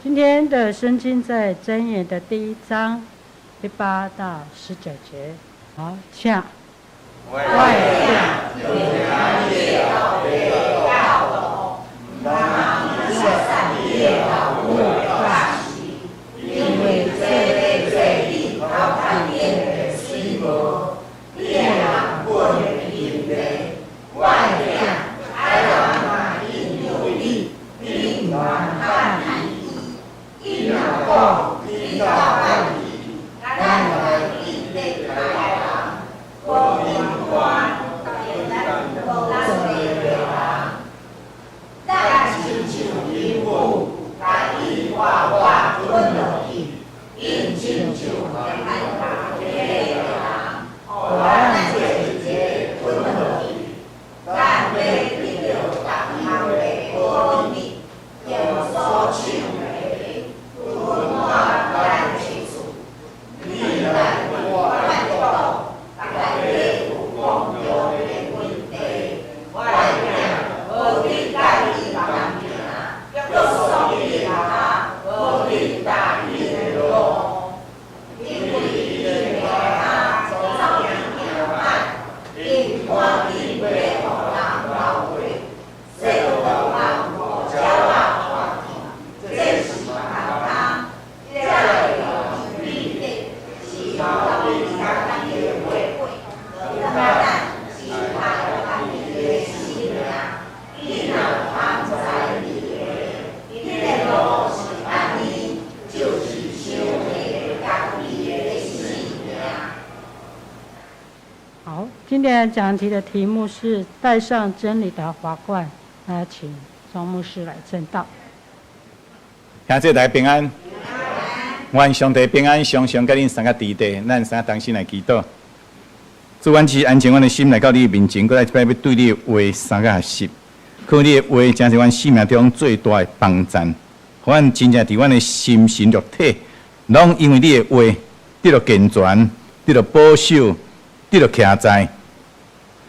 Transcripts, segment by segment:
今天的圣经在箴言的第1章第8到19节。好，下。外向有良业好为道懂，当善业好为大喜，因为这类最利好看见的心魔，烈狼过于引为，外向开朗马应有力，令人看理，一脑后听到问题，让人应对开朗，光明观。但请求因故，但以画画吞了意，应请求很大的狼，我让姐姐吞了意，但为你有当行的公理，有所求的，吞化但清楚，你来我来动，大家有共有的问题，外面我的大力当面啊，有所以啊，我的大力的咯，因为你啊，早年啊，因我因为我当老贵，谁都帮我教啊话题，这是他，这有力的，是我的大力的会，但是他的力的心啊。一脑放在里面，你的路是安尼，就是修的刚力的信仰。好，今天讲题的题目是戴上真理的华冠。那请庄牧师来证道。兄弟大家平安，愿上帝平安常常甲恁三个伫地，咱三个同心来祈祷。主，阮是安静阮的心来到你的面前，搁来要对你的话三个学习。靠你的话，真是阮生命中最大的帮助，互阮真正伫阮的心神肉体，拢因为你的话得到健全，得到保守，得到徛在，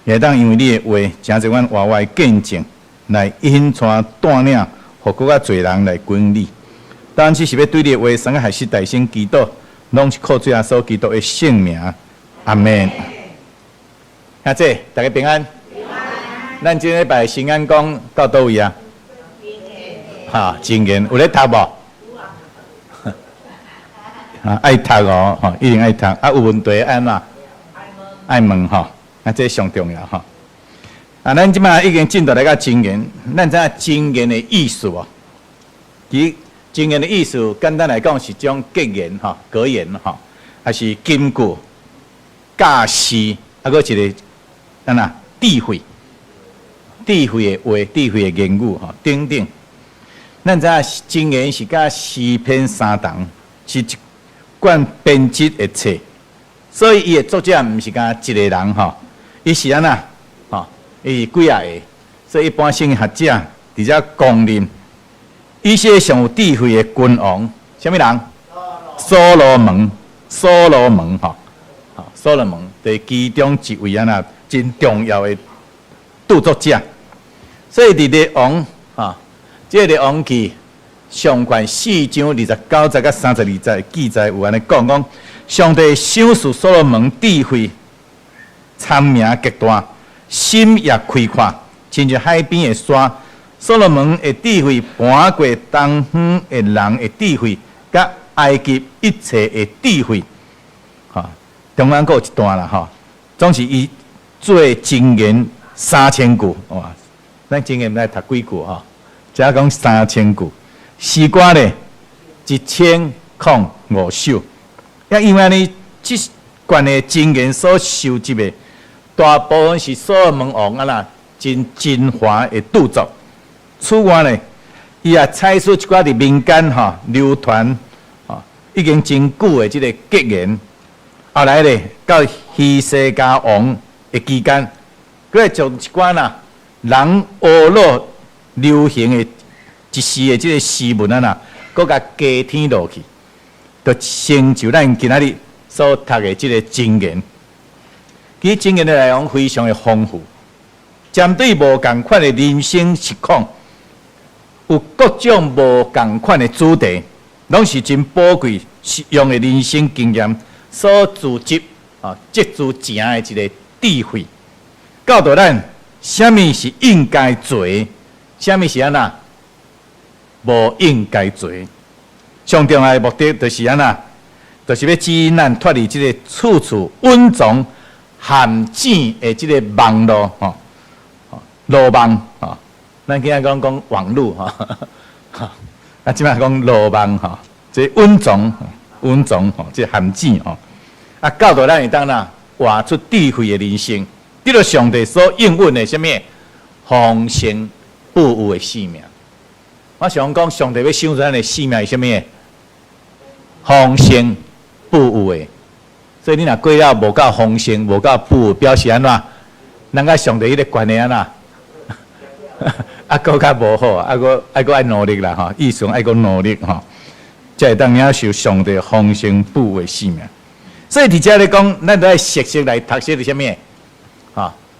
也当因为你的话，真是阮活活的见证，来引传带领，互更较侪人来归你。当然，是要对你的话三个学习大声祈祷，拢是靠主耶稣基督的圣名，阿门。兄弟，大家平安。咱今礼拜新安宫到倒位啊？哈，真严，有咧读无？啊，爱读哦，吼，一定爱读。啊，有问题爱嘛？爱问吼，啊，这上重要吼。啊，咱即摆已经进到来个真言，咱知影真言的意思哦。其真言的意思，简单来讲是种格言吼，格言吼，还是金句、教示，啊，搁一个安那智慧。智慧的话、智慧的言语吼，等等。咱知影真言是甲诗篇3重，是一卷编辑的册，所以伊的作者毋是甲一个人吼，伊是安那吼，伊是几啊个，所以一般性学者伫遮公认，伊是上有智慧的君王，啥物人？所罗门，所罗门吼，吼，所罗门就是其中一位安那真重要的著作者。所以伫列王啊，这个列王记上卷4章29节到32节记载有安尼讲，上帝赏赐所罗门智慧，聪明极大，心也开阔，亲像海边的沙。所罗门的智慧盘过东方的人的智慧，甲埃及一切的智慧，哈，中间还有一段啦，哈，总是伊做真言3000句，哇！咱真言来读几句吼，只讲3000句，诗歌咧1005首。因为呢，即卷的真言所收集的大部分是所罗门王啊啦，真精华的著作。此外呢，伊也采取一寡伫民间吼流传吼已经真久的即个格言。后来咧，到希西家王的期间，佮会将一寡呐。人学落流行的一时的这个诗文啊，佮甲加添落去，就成就咱今仔日所读的这个真言。其真言的内容非常的丰富，针对无共款的人生实况，有各种无共款的主题，拢是真宝贵实用的人生经验所聚集积聚成的一个智慧，教导咱什么是应该做，什么是安那无应该做。上重要的目的就是安那，就是要指引咱脱离这个处处稳重陷阱的这个网络路网咱今仔讲网络即摆讲路网这稳重这陷阱教导咱会当啦活出智慧的人生，得到上帝所应允的什么丰盛富有的生命。我想讲，上帝要想出咱的生命是什么？丰盛富有的。所以你若过了无够丰盛、无够富有，表示安怎？咱甲上帝迄个关系安怎？搁较无好，搁爱努力啦意思爱搁努力才会当领受上帝丰盛富有的生命。所以伫遮咧讲，咱都爱熟悉来读这个什么？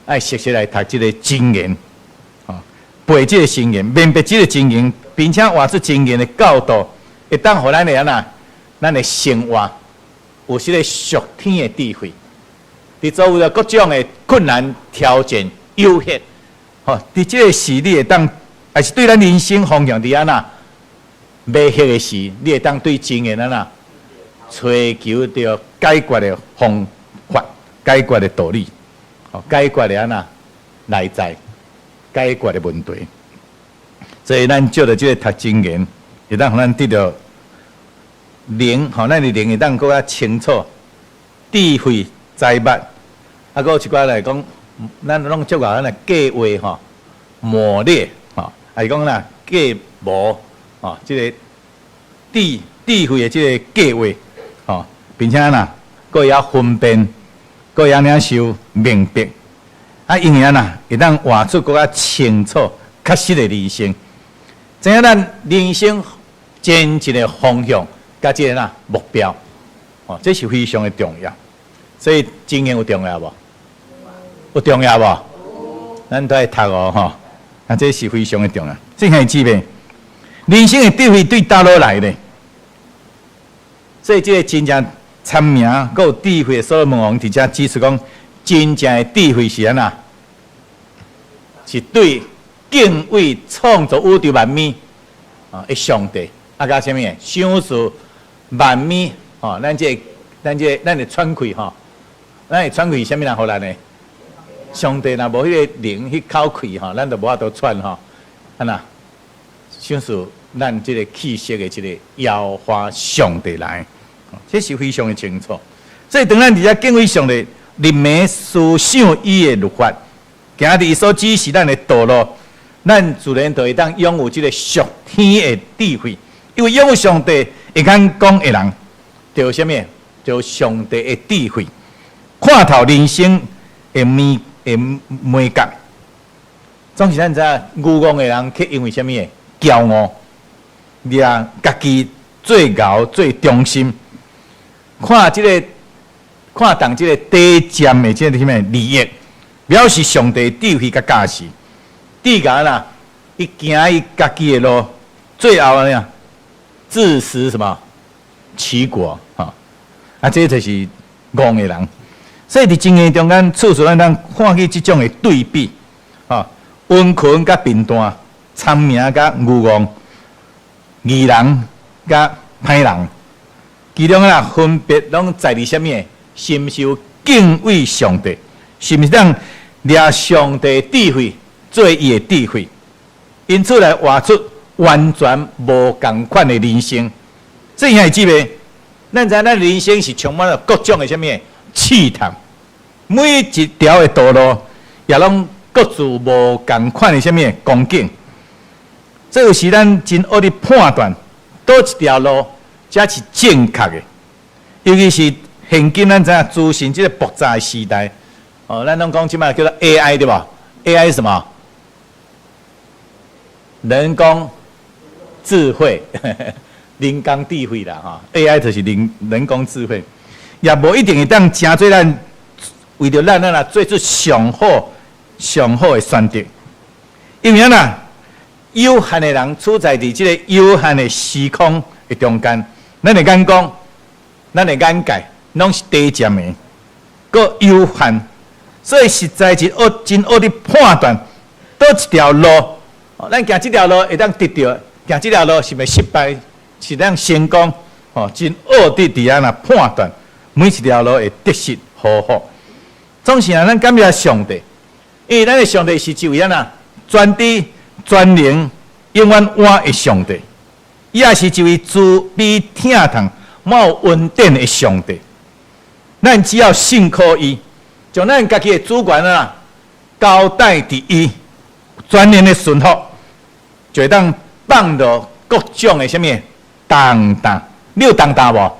爱熟悉来读这个箴言，背这个箴言，明白这个箴言，并且活出箴言的教导，会当互咱的安那，咱的生活有这个属天的智慧，伫周围的各种的困难条件诱惑，伫这个时你会当，还是对咱人生方向伫安那迷惑的时，你会当对箴言安那追求着解决的方法、解决的道理、解决的安那内在、解决的问题。所以咱借着这个读箴言，会当互咱得到灵，咱的灵会当更加清楚、智慧、财物，搁有一寡来讲，咱拢接话咱来计划磨练还是讲啦计谋这个智慧的这个计划。并且佫会晓分辨，佫会晓领受明白，因为会当活出佫较清楚、确实的人生，知影咱人生真正的方向，甲这个目标，这是非常的重要。所以经验有重要无？有重要无？咱都爱读这是非常的重要。正系姊妹，人生的智慧对倒落来的，所以这个真正参名，佮有智慧的所罗门王伫遮指出讲，真正的智慧是安那？是对敬畏创造宇宙万物的上帝，甲什么？享受万物咱的喘气咱的喘气什么人互咱的？上帝若无迄个灵迄口气咱就无法度喘安那享受咱这个气息的这个摇花上帝来。这是非常的清楚，所以当咱伫遮敬畏上帝，立命思想伊的律法，行伫伊所指示咱的道路，咱自然就会当拥有这个属天的智慧。因为拥有上帝会讲的人，就有什么？就有上帝的智慧，看透人生的美感。总是咱知愚妄的人，却因为什么？骄傲，掠家己最高最中心。看重这个低贱的这个什么利益，表示上帝智慧甲驾驶，智甲啦，伊行伊家己的路，最后呢，自食什么其果这就是戆的人。所以伫经验中间，处处咱当看去这种的对比温群甲贫惰，聪明甲愚妄，义人甲歹人。其中分别拢在于什么？是毋是有敬畏上帝？是毋是当掠上帝智慧做伊的智慧？因此来活出完全无共款的人生。这样的姊妹，咱知咱人生是充满了各种的什么试探，每一条的道路也拢各自无共款的什么光景。这有时咱真学的判断，倒一条路才是正确的。尤其是现今咱知影资讯这个复杂的时代，咱拢讲即摆叫做 AI 对吧 ？AI 是什么？人工智慧、人工智慧啦，AI 就是人工智慧，也无一定会当真做咱为着咱做出上好的选择，因为有限的人处在伫即个有限的时空的中间，咱的眼光、咱的眼界拢是低贱的，搁有限，所以实在是真恶的判断，倒一条路，咱行这条路会当得到，行这条路是咪失败，是当成功，真恶的伫安那判断，每一条路会得失好好。总是咱感谢上帝，因为咱的上帝是一位那全知全能、永远活的上帝，伊也是一位慈悲疼痛、冇有恩典的上帝。咱只要信靠伊，将咱家己的主权交代伫伊，全然的顺服，就会当放落各种的什么重担。你有重担无？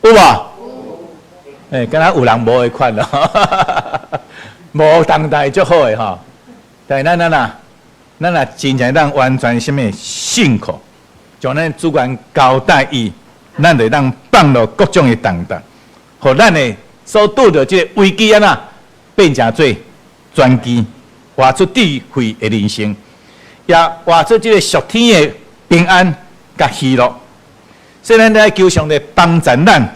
有无？敢若有人无的款咯，无重担足好的吼。但是咱真正当完全什么信靠，将咱主权交代伊，咱就当放落各种的重担。互咱的所拄到即个危机变成做转机，活出智慧的人生，也活出即个属天的平安甲喜乐。所以咱在求上帝帮助咱，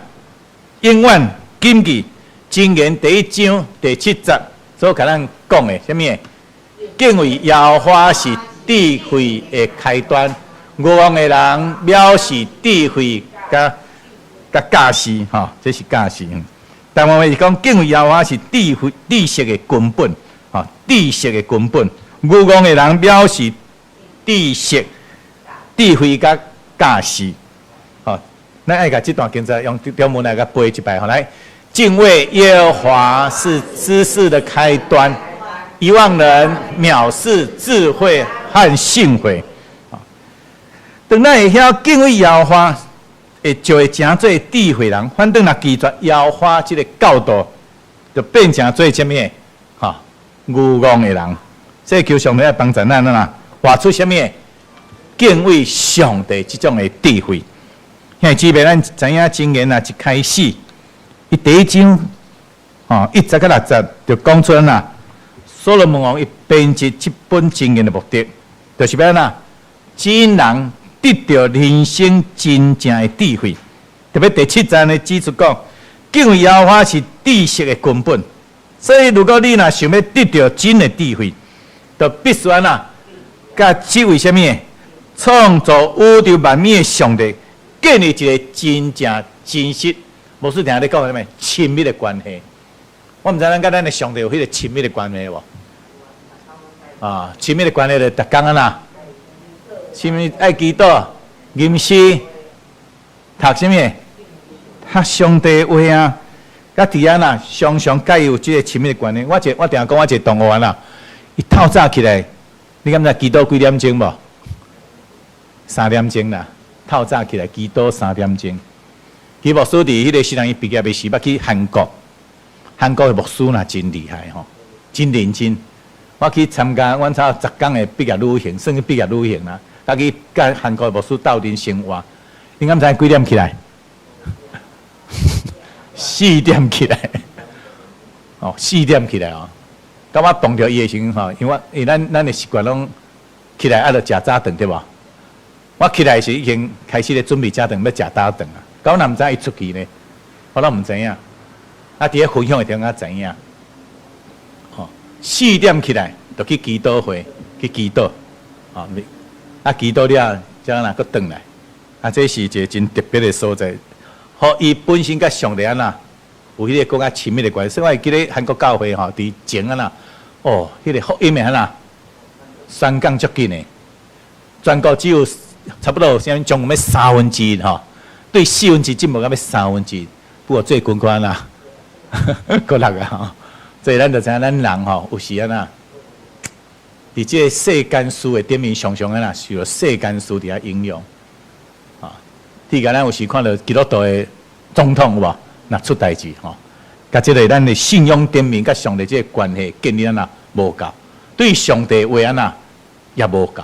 永远谨记箴言第1章第7节所甲咱讲的什么？敬畏耶和华是智慧的开端，愚妄的人藐视智慧甲教示，这是教示。但我们是讲敬畏耶和华是知识的根本，知识的根本。愚妄的人藐视知识、智慧甲教示。咱爱甲这段经文用中文来甲背一摆，来，敬畏耶和华是知识的开端，遗忘人藐视智慧和信慧。当咱会晓敬畏耶和华，就会成做智慧人。反正若拒绝耶和华这个教导，就变成做什么？愚妄的人。所以求上帝来帮助咱活出什么？敬畏上帝这种的智慧。现姊妹，咱知影箴言一开始，伊第1章1节到6节就讲出所罗门王伊编辑这本箴言的目的，就是要使人得到人生真正的智慧。特别第7节呢指出讲，敬畏耶和华是知识的根本。所以，如果你想要得到真的智慧，就必须甲这位什么创造宇宙万物的上帝建立一个真正真实，无是定咧讲什么亲密的关系。我毋知咱甲咱的上帝有迄个亲密的关系无？亲密的关系就逐工亲密爱祈祷、吟诗、读什么？读上帝话甲伫常常甲伊有即个亲密的关系。我定讲我一个同学伊透早起来，你敢知祈祷几点钟无？3点钟啦。透早起来祈祷3点钟。其牧师伫迄个时阵伊毕业的时，捌去韩国。韩国的牧师真厉害真认真。我去参加阮10天的毕业旅行，算是毕业旅行啦。去甲韩国的牧师斗阵生活。你敢知几点起来？4点起来。4点起来甲我碰到伊的时阵因为咱的习惯拢起来就食早顿对无？我起来时已经开始咧准备早顿，要食早顿啊。到我毋知伊出去呢，我拢毋知影。伫咧分享的地方知影。4点起来就去祈祷会，去祈祷。祈祷了，才佫转来。这是一个真特别的所在，互伊本身甲上帝有迄个更加亲密的关系。所以我会记咧韩国教会伫前迄个福音的宣讲足紧的，全国只有差不多将近要1/3，对1/4进步到要1/3，不过最近看搁落所以咱就知影咱人有时伫这个世间事的顶面，常常受到世间事伫遐影响。譬如咱有时看到基督徒的总统有无？若出代志甲这个咱的信仰顶面，甲上帝这个关系建立无够，对上帝话也无够。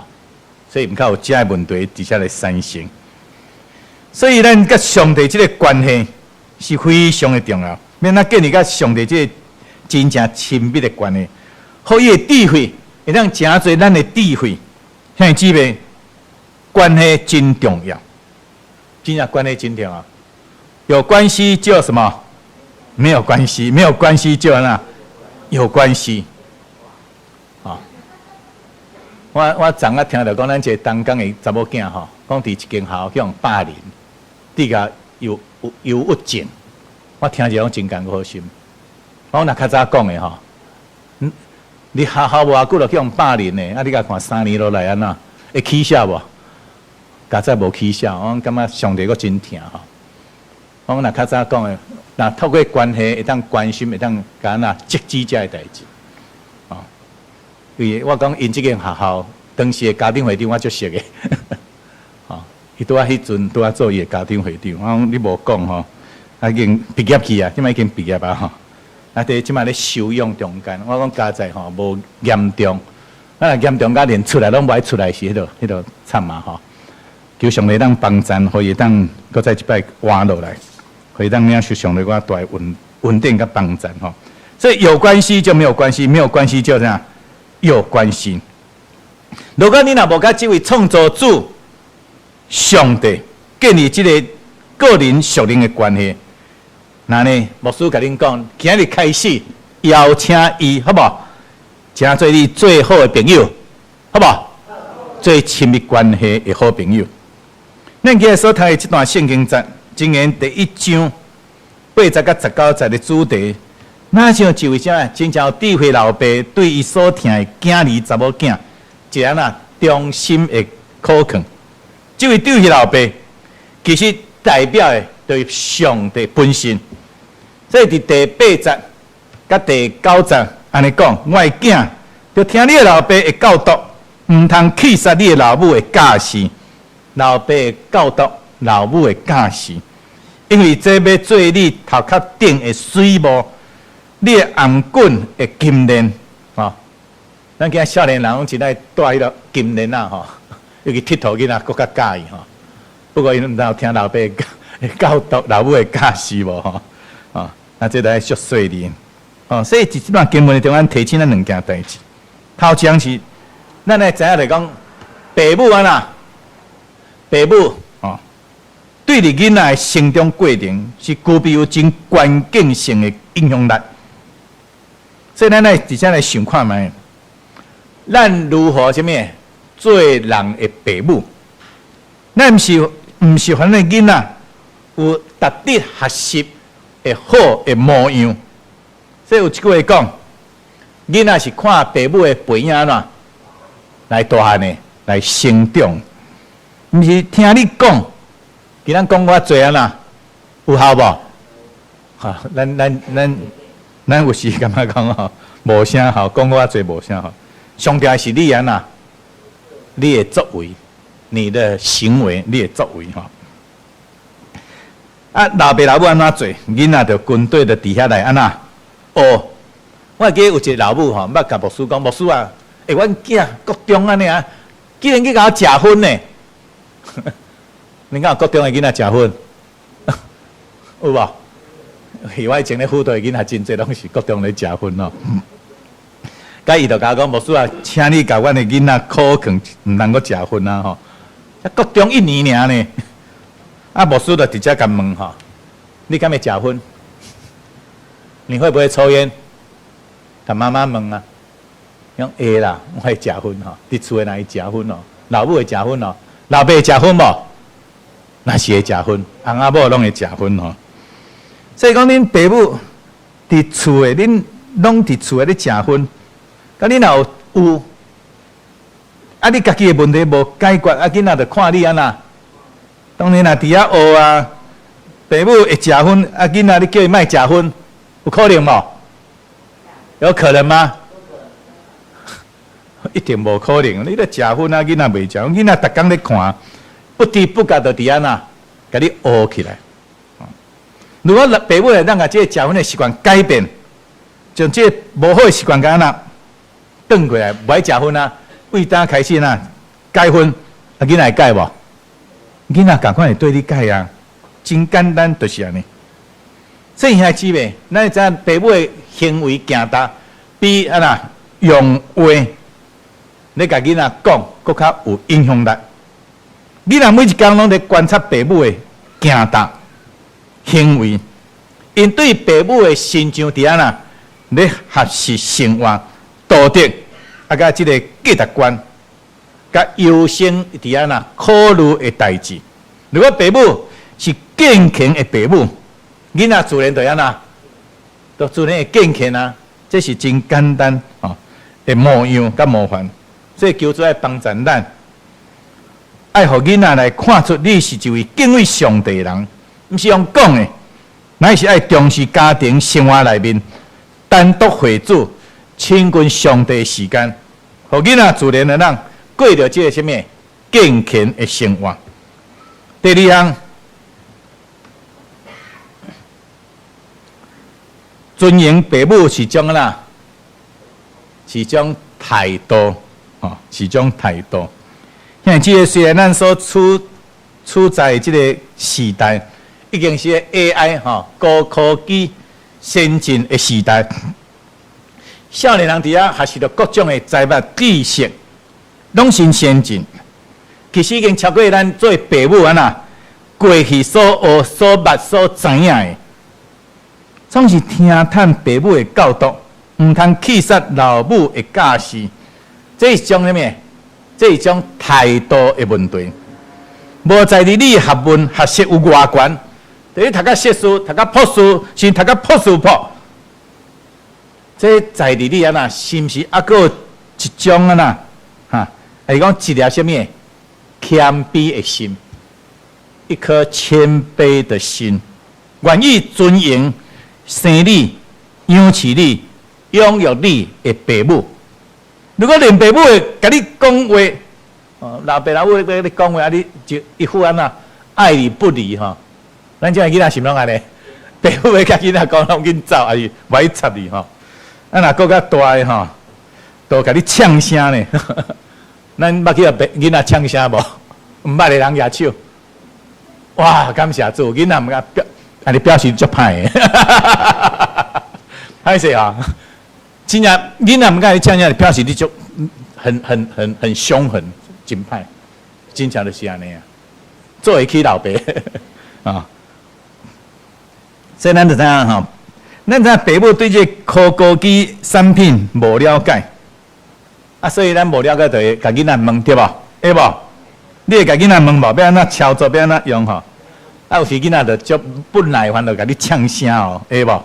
所以毋较有这个问题，直接来产生。所以咱甲上帝这个关系是非常的重要，免建立甲上帝这个真正亲密的关系，互伊的智慧会当诚侪咱的智慧，兄弟姊妹，关系真重要，真正关系真重要。有关系就什么？没有关系，没有关系就那有关系。啊、我昨仔听到讲，咱一个东港的查某囝吼，讲伫一间校向霸凌，底下有误诊，我听着讲真艰苦心。我若较早讲的吼，你学校无偌久就去用霸凌的，啊！你甲看3年落来安怎会起笑无？家早无起笑，我感觉上帝阁真疼吼。我若较早讲的，若透过关系会当关心，会当甲咱积止遮个代志。哦，因为我讲因即间学校当时的家长会长我足熟的，哦，伊拄啊迄阵拄啊做伊的家长会长，我讲你无讲吼，已经毕业去啊，即摆已经毕业啊吼。啊！伫即摆咧收养中间，我讲家在吼无严重，啊严重甲连出来拢无爱出来是迄落惨嘛吼。求上帝当帮咱，可以当搁在即摆活落来，可以当领受上帝我大稳定甲帮咱吼。所以有关系就没有关系，没有关系就这样有关系。如果你若无甲即位创造主上帝建立即个个人属灵的关系。那呢，牧师甲恁讲，今日开始邀请伊，好不好？请做你最好的朋友，好不好？最亲密关系的好朋友。咱今日所读的这段圣经节，箴言第1章8节到19节的主题，哪像一位啥？真正有智慧老爸对伊所疼的囝儿查某囝，一个啊忠心的可靠。这位智慧老爸，其实代表的对上帝本身。所以伫第8节甲第9节安尼讲，我的囝要听你的老爸的教导，毋通气杀你的老母的教示。老爸的教导，老母的教示，因为这要做你头壳顶的水幕，你的颔棍的金链。吼，咱今少年人拢真爱戴迄个金链啊！吼，尤其佚佗囡仔更较介意吼。不过因毋知有听老爸的教导，老母的教示无吼。哦，那这来俗碎哩。哦，所以伫即段经文中，咱提醒咱两件代志。头前是，咱来知影来讲，父母啊呐，父母哦，对你囡仔的成长过程是具备有真关键性的影响力。所以咱来直接来想看觅，咱如何什么做人的父母？咱毋是反正囡仔有值得学习。会好的模样，所以有一句话讲，囡仔是看父母的背影怎来大汉的，来成长，毋是听你讲，给咱讲我做啊呐，有效无？哈，咱有时感觉讲吼，无啥效，讲我做无啥效。上帝是你啊呐，你的作为，你的行为，你的作为吼。啊，老爸老母安怎做？囡仔着军队着伫遐来安怎？哦，我记得有一个老母吼，捌甲牧师讲，牧师啊，阮囝国中安尼啊，竟然去甲我食薰呢？恁敢有国中的囡仔食薰？有无？我以前咧辅导的囡仔真侪拢是国中咧食薰咯。甲伊着甲我讲，牧师啊，请你甲阮的囡仔考劝，毋通阁食薰啊吼。国中1年尔呢。啊，牧师就直接甲问吼，你敢会食薰？你会不会抽烟？他妈妈问啊，讲会啦，我会食薰吼，伫厝诶若会食薰哦，老母会食薰哦，老爸会食薰无？那是会食薰，翁仔某拢会食薰吼。所以讲，恁爸母伫厝诶，恁拢伫厝诶咧食薰，甲恁若有，啊，你家己诶问题无解决，啊，囡仔着看你安那。当然啦，伫遐学啊，父母会食薰，啊囡仔你叫伊莫食薰，有可能无？有可能吗？一定无可能。你咧食薰啊，囡仔袂食，囡仔逐工咧看，不知不觉就伫遐呐，甲你学起来。如果父母会当甲即个食薰的习惯改变，将即个无好的习惯甲安那转过来，不爱食薰啊，为当开始呐改薰，啊囡仔会改无？囡仔赶快会对你改啊，真简单就是安尼。所以兄弟姊妹，咱会知影父母的行为行答比啊那用话咧甲囡仔讲，搁较有影响力。囡仔每一工拢咧观察父母的行动、行为，因对父母的形象伫安那咧学习生活、道德，甲即个价值观，甲优先伫安那考虑的代志。如果父母是健康的父母，囡仔自然就安那，就自然会健康啊。这是真简单的模样甲模范。所以求主爱帮助咱，爱互囡仔来看出你是一位敬畏上帝的人，毋是用讲的，乃是爱重视家庭生活内面单独会主、亲近上帝的时间，互囡仔自然的人过着这个什么健康的生活。第二项，尊敬父母是种啦，是种态度。是一种态度。现在这个虽然咱所处在这个时代，已经是 AI 高科技先进的时代，少年人伫遐学习到各种的财物知识，拢是先进。其实已经超过咱做父母过去所学、所捌、所知影的，总是听探父母的教导，毋通气杀老母的教示。这是种什么？这是一种态度的问题。无在你学问学识有偌悬，等于读到硕士、读到博士，甚至读到博士博。这在你安那是毋是还佫有一种是讲一粒什么？谦卑的心，一颗谦卑的心，愿意尊迎、生你、养起你、养育你的父母。如果连父母会甲你讲话，老爸老母甲你讲话，你就一副爱理不理咱这囡仔是拢安尼，父母会甲囡仔讲，拢紧走，还是歹插你若搁较大的都甲你呛声呢。咱捌去囡仔呛声无？毋捌的人举手。哇，感谢主，囡仔毋甲安尼表示足歹的，歹势真正囡仔毋甲你呛声，表示你足很凶狠，真歹，真正就是安尼做会起老爸所以咱就知影咱知影父母对这科技产品无了解，所以咱无了解就会甲囡仔问对无？会无？你会甲囡仔问无？要安怎操作？要安怎用有时囡仔就足不耐烦，就甲你呛声会无？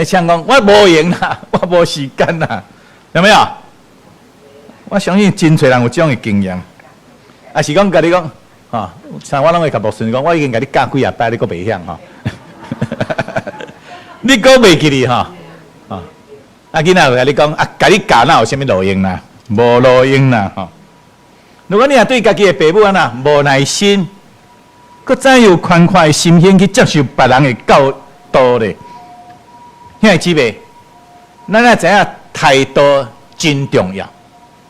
呛讲我无闲啦，我无时间啦，有没有？我相信真侪人有这种的经验，是讲甲你讲像我拢会甲牧师讲，我已经甲你教几摆，你阁袂晓你阁袂记哩囡仔会甲你讲甲你教哪有啥物路用啦？无路用啦如果你也对家己的父母无耐心，阁怎有宽阔的心胸去接受别人的教导咧？兄弟姊妹，咱也知影态度真重要，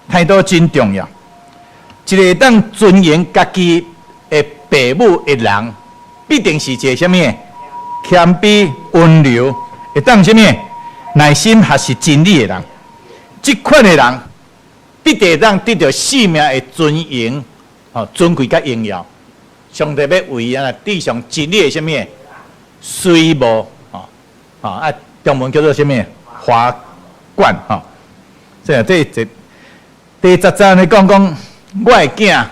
态度真重要。一个当尊严家己的父母的人，必定是一个什么？谦卑、温柔，会当什么？耐心学习真理的人。这款的人，必定当得到生命的尊严、尊贵甲荣耀。上帝要为伊地上真理的什么？水幕中文叫做什么？花冠所以第10章咧讲，我的囝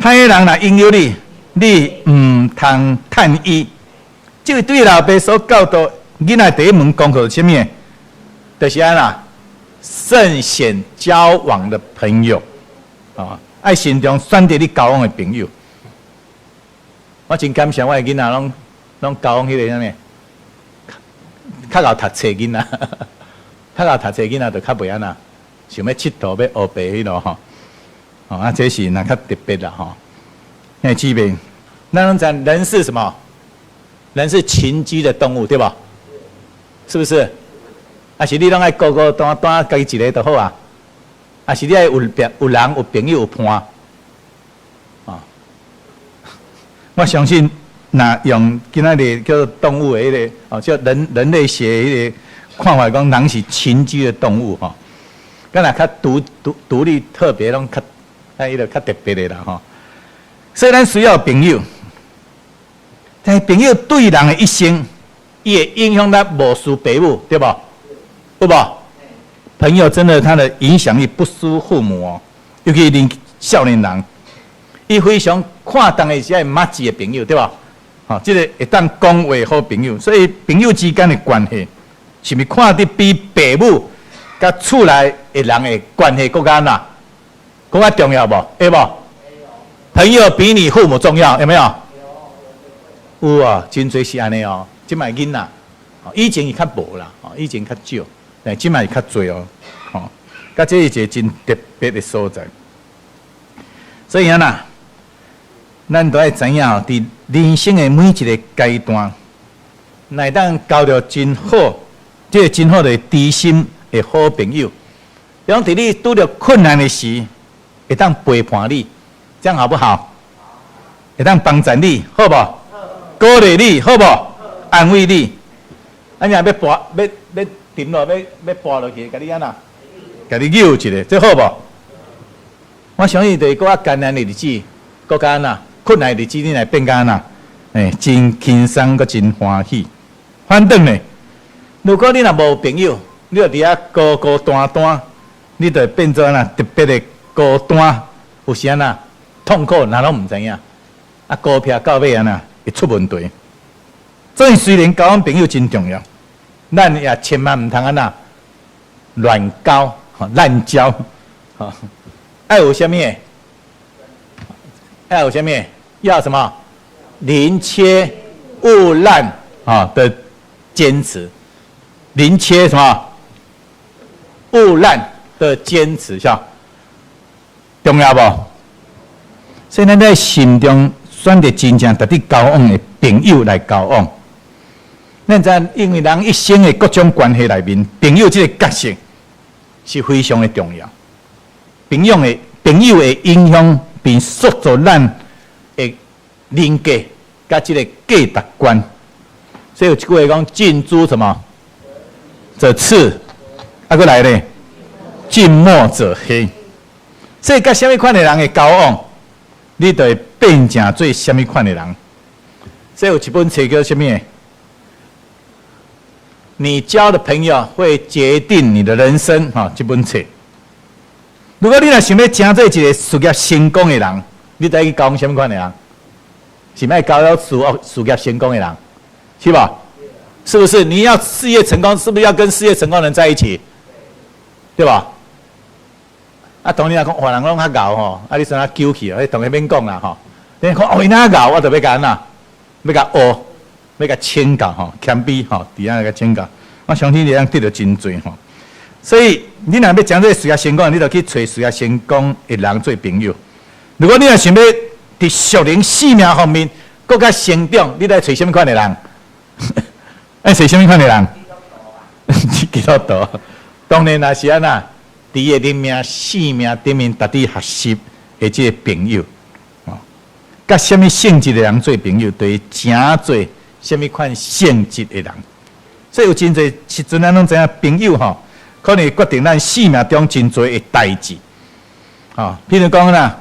歹人若引诱你，你唔通趁伊。这位对老爸所教导囡仔第一门功课是什么？就是慎选交往的朋友爱慎重选择你交往的朋友。我真感谢我的囡仔拢交往迄个什么，较贤读册囡仔，较贤读册囡仔就较袂安那，想要佚佗要学白迄落这是较特别啦因为姊妹，咱拢知人是什么？人是群居的动物，对吧？是不是？是你拢爱个个单家己一个就好是你爱有人有朋友有伴我相信。那用今仔日叫做动物的迄个叫人类学迄个看法讲，人是群居的动物敢若较独立特别拢较，伊就较特别的啦吼。所以咱需要朋友，但朋友对人的一生，伊会影响咱无输父母，对不？对不？朋友真的他的影响力不输父母哦，尤其是少年人，伊非常看重的是爱麻吉的朋友，对吧？好，这个会当讲话好朋友，所以朋友之间的关系，是毋是看得比父母甲厝内的人的关系更加哪？更加重要无？会无？朋友比你父母重要，有没有？有啊，真侪是安尼哦。即卖囡仔，以前伊较无啦，以前较少，但即卖较侪哦。吼，甲这是一个真特别的所在。所以啊呐，咱都要知影哦，伫人生的每一个阶段，乃当交到真好，这个真好的知心的好朋友，比方伫你拄着困难的时，会当陪伴你，这样好不好？会当帮助你，好不？鼓励你，好不？安慰你，啊，你若要跋，要沉落，要跋落去，甲你安那，甲你扭一下，这好不？我相信对较艰难的日子，较安那困难的日子，你来变安那，真轻松，佮真欢喜。反正呢，如果你若无朋友，你就伫遐孤孤单单，你就变做那特别的孤单，有时安那痛苦，哪拢唔知影，啊，股票到尾安那会出问题。所以虽然交往朋友真重要，咱也千万唔通安那乱交、滥交，爱有啥物？爱有啥物？要什么？宁缺毋滥的坚持，宁缺什么？毋滥的坚持，是吧？重要不？所以咱在心中选择真正值得交往的朋友来交往。咱知因为人一生的各种关系内面，朋友这个角色是非常的重要。朋友的影响并塑造咱的人格甲这个价值观。所以有一句话讲：近朱什么？者赤，啊，过来咧，近墨者黑。所以甲什么款的人的交往，你就会变成做什么款的人。所以有一本册叫什么？你交的朋友会决定你的人生，这本册。如果你若想要成做一个事业成功的人，你得去交往什么款的人？是要交到事业成功的人，是吧？是不是？你要事业成功，是不是要跟事业成功的人在一起？对吧？啊，当然讲，人拢较牛吼，啊，你算啊纠气，当然免讲啦吼。你看伊哪牛，我就要甲哪，要甲学。要甲请教吼，谦卑吼，伫遐甲请教，我相信你样得到真多吼。所以你若要讲这事业成功，你就去找事业成功的人做朋友。如果你若想要伫属灵性命方面更加成长，你来找什么款的人？爱找什么款的人？基督徒。当然也是安那，伫伊的命性命顶面值得学习的这个朋友。甲什么性质的人做朋友，对诚做。什么款性质的人，所以有真侪时阵，咱拢知影朋友吼，可能决定咱生命中真侪的代志。譬如讲啦，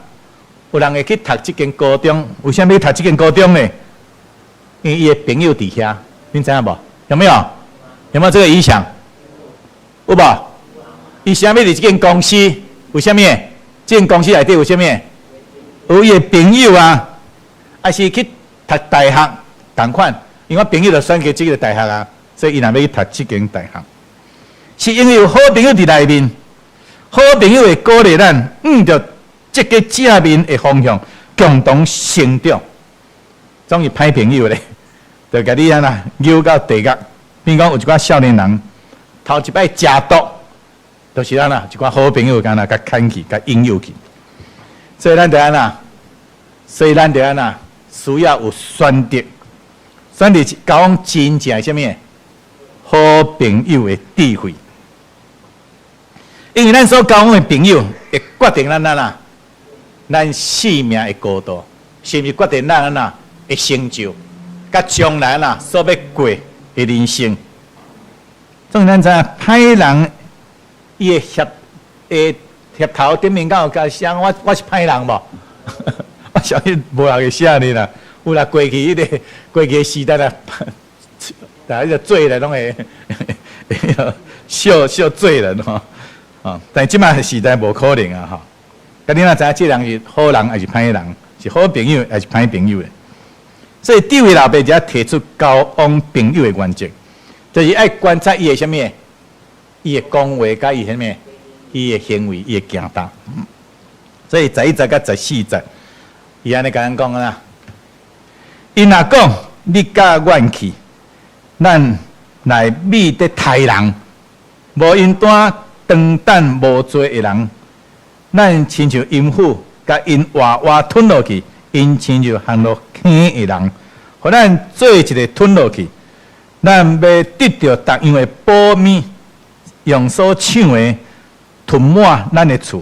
有人会去读这间高中，为什么要读这间高中呢？因为伊的朋友伫遐，你知影无？有没有？有没有这个影响？有无？伊啥物伫这间公司？为什么？这间公司内底有啥物？有伊的朋友啊，还是去读大学同款？因为我朋友就选择这个大学啊，所以伊若要去读这间大学，是因为有好朋友伫内面，好朋友会鼓励咱着这个正面的方向，共同成长。总是歹朋友咧，就甲你安那扭到地角。比如讲有一寡少年人，头一摆食毒，就是安那一寡好朋友干那甲牵去，甲引诱去。所以咱就安那，需要有选择。选择交往真正什么好朋友的智慧，因为咱所交往的朋友会决定咱生命的高度，是毋是决定咱的成就，甲将来所要过的人生。总然咱知影，歹人伊会诶，贴头顶面敢有甲写我是歹人无？我相信无人会写你啦。有啦，过去迄个过去时代啦，大家罪人拢会笑罪人吼。哦，但即摆时代无可能啊吼。甲你若知影即人是好人还是歹人，是好朋友还是歹朋友的。所以这位老爸才提出交往朋友的原则，就是爱观察伊的什么，伊的讲话甲伊什么，伊的行为，伊的行动。所以11节甲14节，伊安尼甲咱讲啦，伊若讲你甲怨气，咱来美得害人，无因单长胆无罪的人，咱亲像淫妇，甲因活活吞落去。因亲像陷落坑的人，互咱做一个吞落去，咱要得到逐样的保密，用所抢的吞满咱的厝。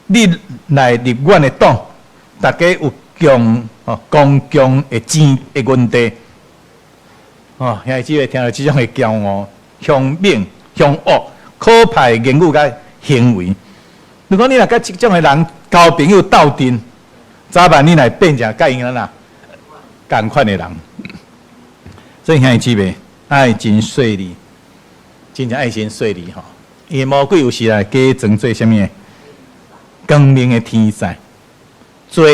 你来入阮的党，大家有公共的钱的问题。哦，现在只会听到这种的骄傲、凶猛、凶恶、可怕的言语甲行为。如果你若甲这种的人交朋友斗阵，早晚你来变成甲因啦共款的人，所以兄弟姊妹爱真细腻，真正爱心细腻吼。伊魔鬼有时来假装做啥物？光明的天使，做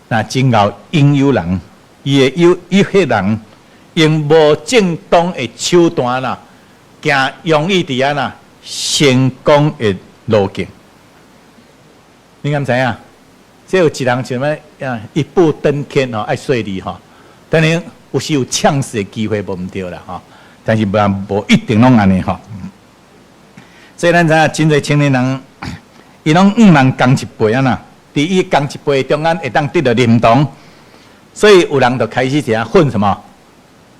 那真后引诱人，伊会诱惑人，用无正当的手段啦，行容易伫啦成功的路径。你敢知影？这有一人像咩一步登天吼，爱细腻吼。当然有时有呛死的机会，无毋对啦吼。但是无一定拢安尼吼。所以咱知影真侪青年人，伊拢人共一辈啊呐。伫伊共一辈中间会当得到认同，所以有人就开始啥混什么？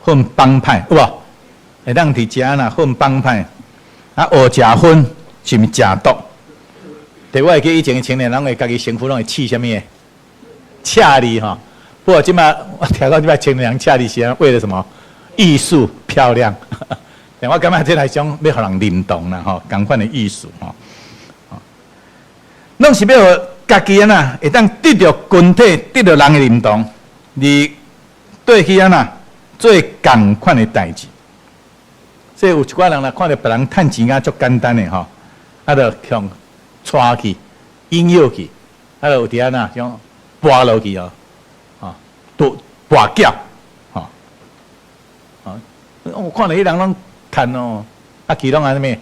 混帮派，有无？会当伫遮呐混帮派，啊学食薰，是毋是食毒？对，我会记以前的青年人会家己身躯拢会刺什么？恰力吼。不过即摆我听到即摆青年人恰力是为了什么？艺术漂亮。但我感觉这来种要互人认同啦吼，同款的艺术吼。拢是要互家己安那会当得到群体、得到人的认同，而对去安那做同款的代志。所以有一寡人啦，看到别人趁钱啊，足简单的吼，啊，就向带去、引诱去，啊，有伫安那种跋落去哦，啊，都跋筊，吼，啊，我看到迄人拢趁哦，啊，其拢安尼咩？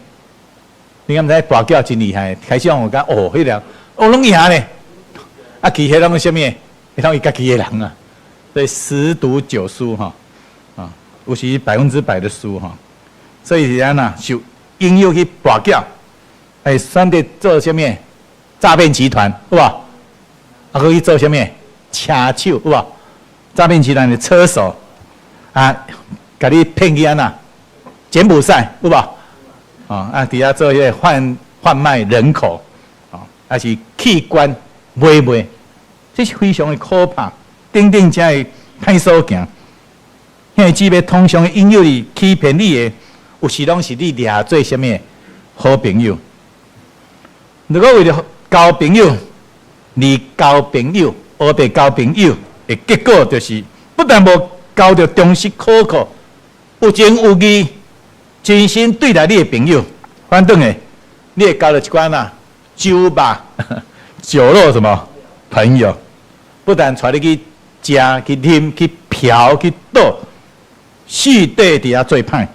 你敢知跋筊真厉害？开始我讲哦，迄个哦拢赢咧，啊，其迄拢是啥物？迄拢伊家己的人啊，所以十赌九输哈，啊，有时100%的输哈，所以是安那受引诱去跋筊。哎，选择做啥物？诈骗集团，有无？啊，可以做啥物？车手，有无？诈骗集团的车手，啊，甲你骗去安那？柬埔寨，有无？啊，底下做迄个贩卖人口，还是器官买卖，这是非常的可怕。等才会歹所行。现在姊妹通常引诱你、欺骗你的，有时拢是你掠做啥物？好朋友。如果为了交朋友，你交朋友，学白交朋友的结果，就是不但无交到忠实可靠、有情有义、真心对待你的朋友，反正诶，你会交到一寡呐酒吧、酒肉什么朋友，不但带你去食、去啉、去嫖、去赌，四底伫遐做歹，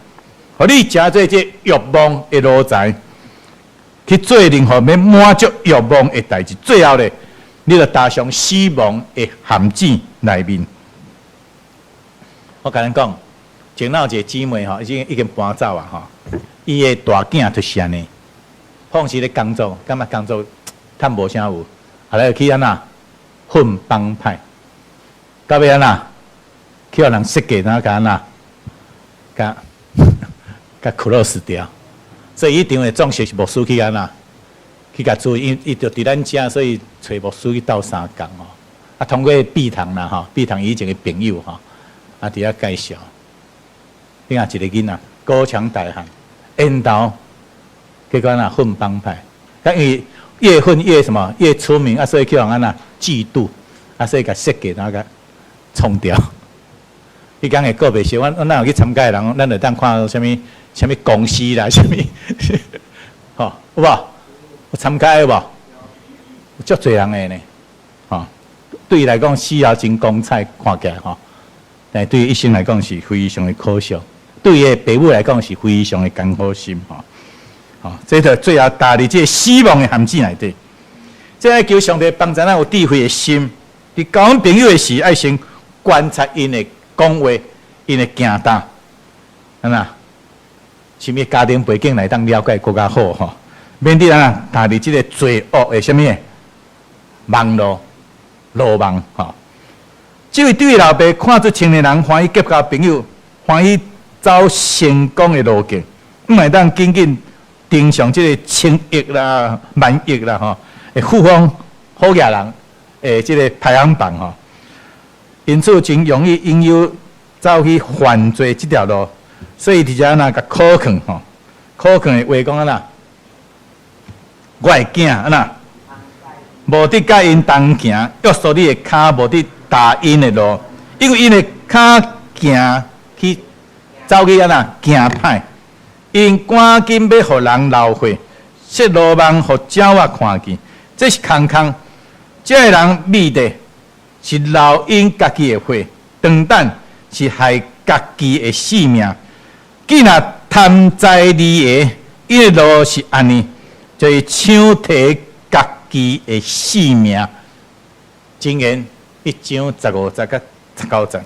互你食做这欲望的奴才。去做任何要满足欲望的代志，最后咧，你就踏上死亡的陷阱内面。我甲恁讲，前有一个姊妹吼，已经搬走啊吼，伊的大囝就是安尼，放时咧工作，感觉工作趁无啥有，后来去安那混帮派，到尾安那去互人设计哪甲安那，甲 close 掉。所以一定会总是牧师去安那，去甲注意，伊就伫咱遮，所以找牧师去斗相共哦。啊，通过闭堂啦吼，闭堂以前的朋友吼，啊伫遐介绍。你看一个囡仔高强大汉，缘投，结果那混帮派，因为越混越什么越出名啊，所以叫人安那嫉妒啊，所以甲设计那个冲掉。伊讲的个别是，阮有去参加的人，咱就当看到什么公司啦，什么，吼有无？有参加有无？有足侪人的呢，吼。对伊来讲，死后真光彩，看起来吼。但对伊一生来讲是非常的可惜，对伊的父母来讲是非常的艰苦心吼。吼，这个最后踏入这死亡的陷阱内底。这爱求上帝帮助咱有智慧的心，伫交阮朋友的时，爱先观察因的讲话，因的行动，安那，什么家庭背景来当了解更加好吼，免得咱踏入这个罪恶的什么网络路网吼。这位对老爸看出青年人欢喜结交朋友，欢喜走成功的路径，唔系当紧紧登上这个千亿啦、万亿啦吼，诶，富翁好野人诶，这个排行榜吼，因此真容易引诱走去犯罪这条路，所以伫遮那甲考劝吼，考劝的话讲啊呐，我的囝啊呐，无得甲因同行，约束你的骹无得踏因的路，因为因的骹行去走去啊呐行歹，因赶紧要互人流血，设路网互鸟仔看见，这是空空。这个人密的是流因家己的血，长等是害家己的性命。既然贪财利益，伊的路是安尼，就是抢摕家己的性命。箴言1章15节到19节，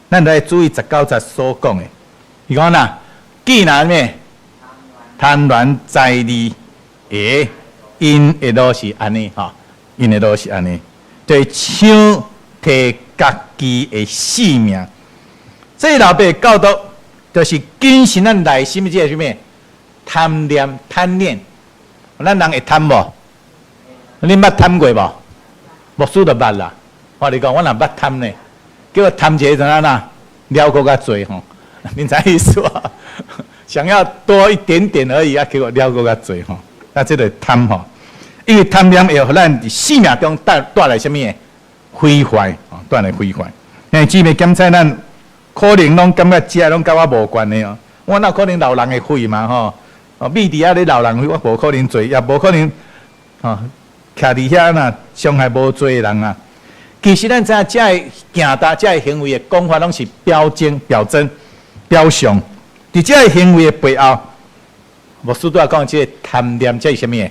咱来注意19节所讲的。伊讲呐，既然咩贪婪财利益，因的路是安尼吼，因的路是安尼，就是抢摕家己的性命。这老爸教导，就是谨慎咱内心的这个什么贪念、贪念。咱人会贪无？你捌贪过无？牧师就捌啦。我你讲，我若捌贪呢，叫我贪一个怎样啦？了够较多吼，你知意思无？想要多一点点而已啊，结果了够较多吼。那这个贪吼，因为贪念会互咱伫生命中带来什么毁坏啊？带来毁坏。因姊妹检测咱可能拢感觉这拢甲我无关的哦。我哪可能老人的肺嘛吼？哦，米伫遐咧老人肺，我无可能做，也无可能吼，徛伫遐呐伤害无做的人啊。其实咱知影，这个行大、这个行为的讲法，拢是表征、表征、表象。伫这个行为的背后，牧师都要讲，这个贪念，这是什么？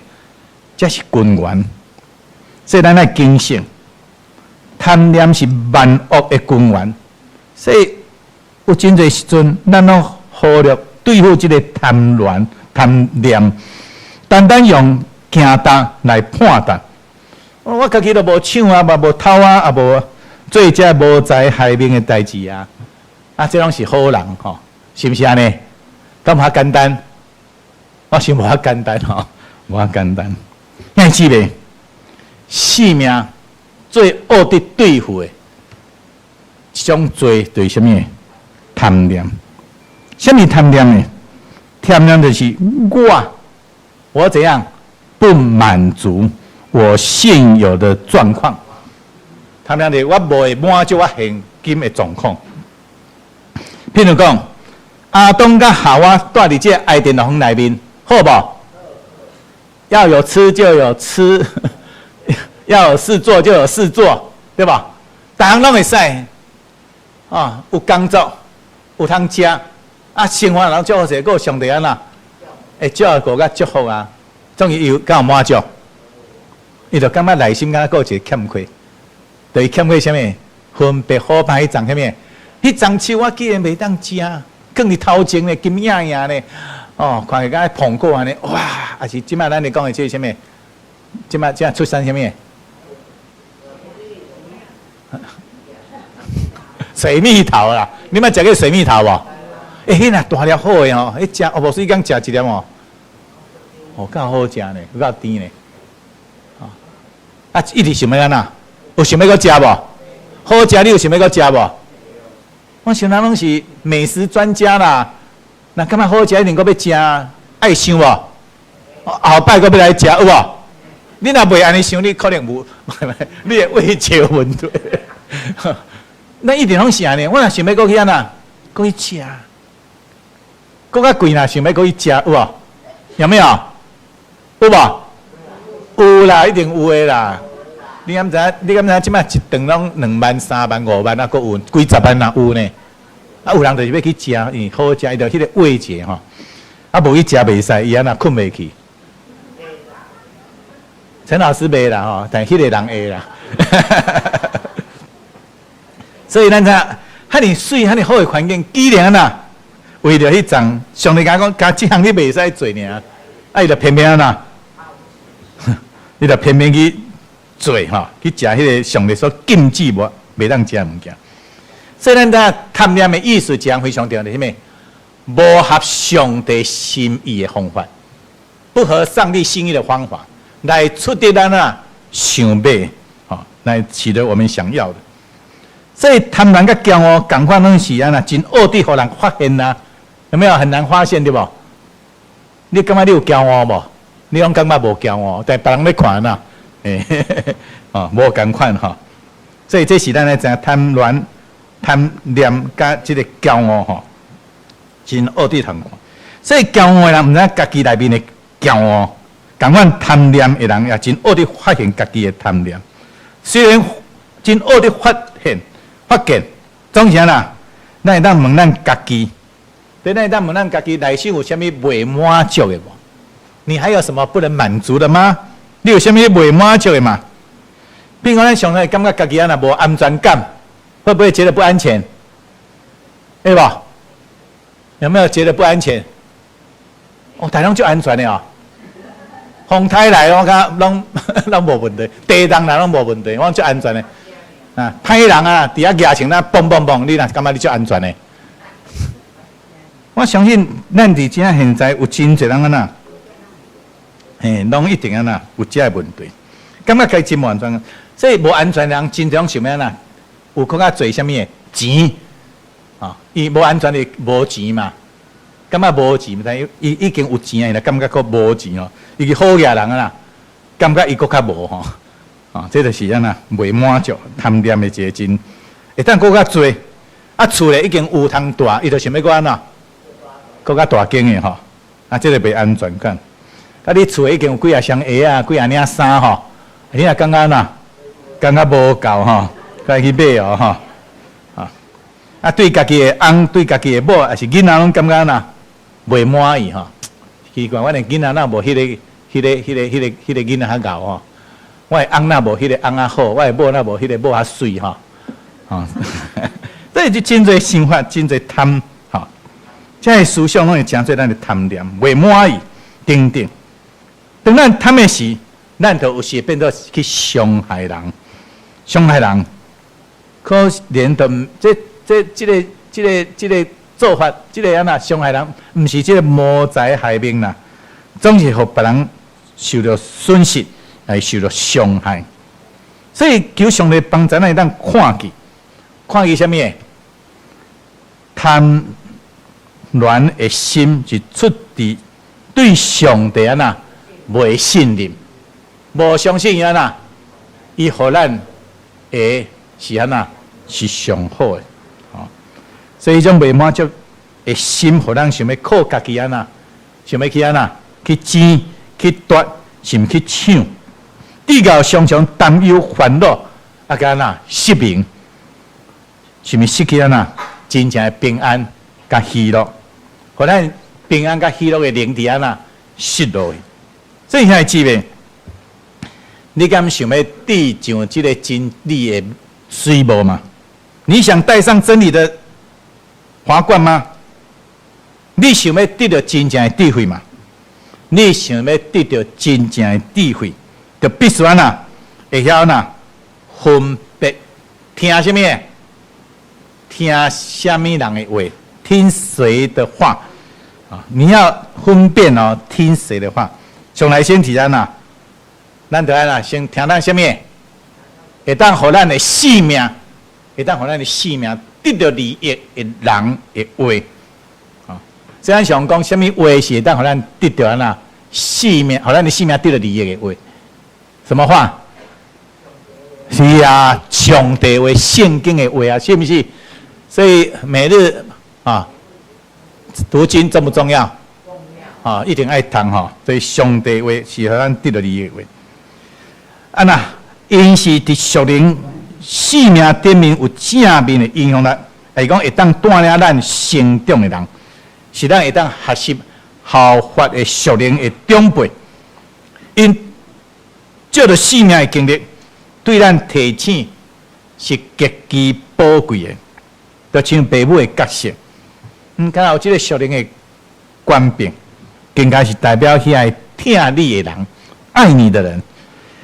这是根源。所以咱要警醒，贪念是万恶的根源。所以有真侪时阵，咱拢忽略对付这个贪婪、贪念，单单用行大来判断。我家己都无抢啊，也无偷啊，也无做这无财害命的代志啊！啊，这拢是好人吼，是不是安尼？咁较简单，我想无遐简单吼，无遐简单。因为姊妹，性命最恶的对付的，这种罪就是什么？贪念。什么贪念呢？贪念就是我怎样不满足我现有的状况，贪念就是我无会满足我现今的状况。譬如讲，阿东甲夏娃住伫这爱电房内面，好无？要有吃就有吃，要有事做就有事做，对吧？逐项拢会使，啊，有工作，有通食，啊，生活人足好势，个上帝安那，会照顾甲祝福啊，终于有敢有满足？伊就感觉内心敢若有一个欠缺，就是欠缺什么？分别好歹迄种什么？迄种树我既然袂当食，更是头前呢，金影影呢，哦，看起敢碰过安尼，哇！也是即摆咱咧讲的这什么？即摆出产什么？水蜜桃啦，你捌食过水蜜桃无？迄若大粒好诶吼，迄食哦，无水讲食一粒哦，哦，较好食呢，较甜呢。啊，一直想要安那？有想要搁食无？好食，你有想要搁食无？我想咱拢是美食专家啦，那干嘛好食一定搁要食？爱想无？后摆搁要来食有无？你若袂安尼想，你可能无，你的胃肠有问题。咱一定拢是安尼，我若想要搁去安那，搁去食，搁较贵啦，想要搁去食有无？有没有？有无？有啦，一定有诶啦。你敢知？你敢知？即摆一顿拢2万、3万、5万啊，搁有几十万也有呢。啊，有人就是要去食，好食，伊就迄个慰藉吼。啊，无去食袂使，伊安那困袂去。陈老师袂啦吼，但迄个人会啦。所以咱遮遐尼水、遐尼好诶环境，既然呐，为着迄种上帝讲，即项你袂使做尔，啊，伊就偏偏安那，你就偏偏去做吼，去食迄个上帝所禁止袂当食物件。所以咱遮贪念的意思，一项非常重要，是咩？无合上帝心意的方法，不合上帝心意的方法，来出得咱啊想买，来取得我们想要的。所以贪婪甲骄傲，赶快拢是安那，真恶地互人发现呐，有没有很难发现对不？你感觉你有骄傲无？你拢感觉无骄傲，但别人咧看呐，无共款吼。所以这是咱来讲贪婪、贪念甲这个骄傲吼。真恶地通看，所以骄傲的人毋知家己内面的骄傲，共款贪念的人也真恶地发现家己的贪念。虽然真恶地发现，总是啦，咱会当问咱家己，对，咱会当问咱家己内心有啥物未满足的无？你还有什么不能满足的吗？你有啥物未满足的嘛？比如讲，咱上来感觉家己安那无安全感，会不会觉得不安全？对吧？有没有觉得不安全？哦，台中就安全的哦。风台来，我看拢无问题；地动来拢无问题，我就安全的。啊，歹人啊，伫遐举枪那蹦蹦蹦，你若感觉你就安全的？我相信咱伫遮现在有真侪人安那，拢一定安那有遮个问题，感觉家真无安全。所以无安全的人，真常想要安那，有更较侪啥物的钱。伊无安全的无钱嘛，感觉无钱，但伊已经有钱啊，伊感觉佫无钱哦。伊个好野人啊啦，感觉伊佫较无吼，这就是安那未满足贪念的一个真，会当佫较多，啊厝咧已经有通大，伊就想要佫安那，佫较大间的吼，这个袂安全感。啊，你厝已经有几啊双鞋啊，几啊领衫吼，你若感觉呐，感觉无够吼，该去买哦吼。啊，对家己的翁，对家己的某，也是囡仔拢感觉呐袂满意吼。奇怪，我的囡仔哪无迄个囡仔较牛吼？我的翁哪无迄个翁较好？我的某哪无迄个某较水吼？这就真侪想法，真侪贪吼。这些思想拢会真做咱的贪念，袂满意，等等。当咱贪的时，咱就有时变做去伤害人，可怜的这个做法，这个安那伤害人，毋是这个谋财害命啦，总是互别人受到损失，来受到伤害。所以求上帝帮咱来当看见什么？贪恋的心是出自对上帝安那袂信任，无相信伊安那，伊互咱会是安那是上好的。所以迄种未满足的心，互咱想要靠家己安那，想要去安那去争、去夺，甚至去抢，地高常常担忧、烦恼，啊，甲安那失明，甚至失去安那真正的平安甲喜乐，互咱平安甲喜乐的灵体安那失落去。所以现在姊妹，你敢想要抵上这个真理的水幕吗？你想戴上真理的华冠吗？你想要得到真正的智慧吗？你想要得到真正的智慧，就必须安那会晓那分别听什么？听什么人的话？听谁的话？你要分辨哦，听谁的话？从来先提安那，咱就安那先听咱什么？会当互咱的性命，会当互咱的性命得到利益的人的话，所以咱常讲，什么话是会当互咱得到安那性命，互咱的性命得了利益的话，什么话？是啊，上帝话、圣经的话啊，是不是？所以每日啊，读经重不重要？重要啊，一定爱读吼。所以上帝话是互咱得了利益的话。啊那，因是伫属灵性命顶面有正面的影响力，是讲会当带领咱成长的人，是咱会当学习效法的属灵的长辈，因借着性命的经历，对咱提醒是极其宝贵的。就像父母的角色，敢有这个属灵的官兵，更加是代表遐个疼你的人、爱你的人。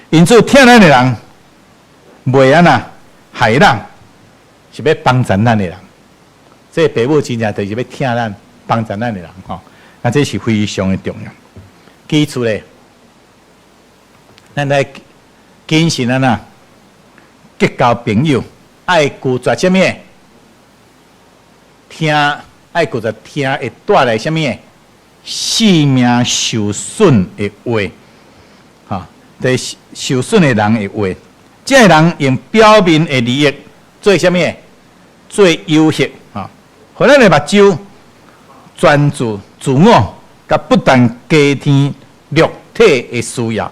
因此，疼咱的人，袂安那害咱，是要帮助咱的人。这父母真正就是要疼咱、帮助咱的人吼。啊，这是非常的重要。基础咧，咱来谨慎安那结交朋友，爱拒绝什么？听爱拒绝听会带来什么？性命受损的话，哈，就是受损的人的话。这个人用表面的利益做什么？做游戏啊，互咱的目睭专注自我，甲不但加添肉体的需要，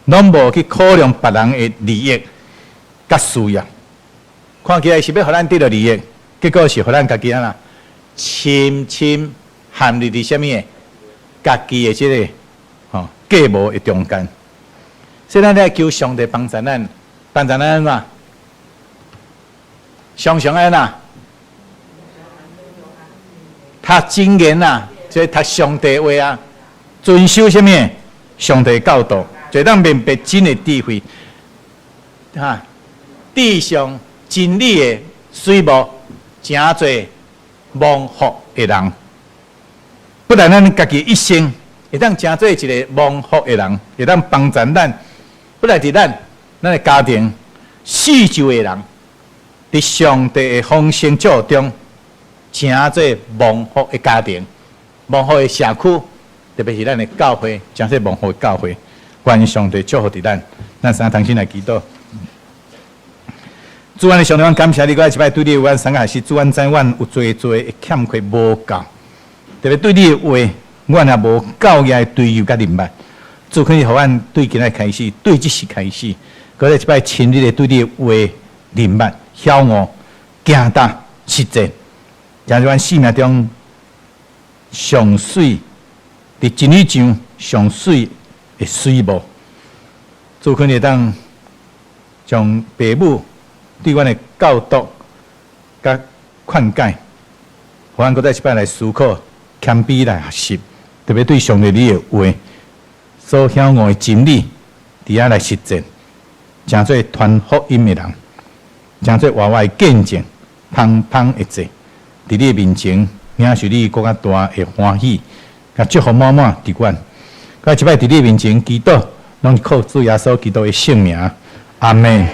拢无去考量别人的利益甲需要。看起来是要互咱得到利益，结果是互咱家己安那深深陷入伫什么？家己的这个计谋的中间。所以咱来求上帝帮助咱，帮助咱嘛，常常安那读经言啊，即读上帝话啊，遵守什么？上帝教导，就当明白真的智慧。哈，地上真理的水幕，真侪蒙福的人。不但咱家己一生会当成做一个蒙福的人，会当帮助咱，不但是咱的家庭、四周的人，伫上帝的丰盛祝福中，成做蒙福的家庭、蒙福的社区，特别是咱的教会，成做蒙福的教会。愿上帝祝福伫咱，咱三同心来祈祷。主安的上帝，阮感谢你，我一摆对你有关三个是主安知阮有做会欠缺无够。特别对你的话，阮也无够个追求甲明白。主可以互阮对今仔开始，对即时开始，搁咧一摆亲日的对你的话明白、晓悟、行达、实践，将阮生命中上水伫真理上上水的水幕。主可以当将父母对阮的教导甲劝解，互阮搁再一摆来思考。谦卑来学习，特别对上帝你的话所晓悟的真理，伫遐来实践，诚做传福音的人，诚做活活的见证，芳芳一切，伫你面前，领受你更较大的欢喜，甲祝福满满伫阮。甲一摆伫你面前祈祷，拢是靠主耶稣基督的圣名，阿门。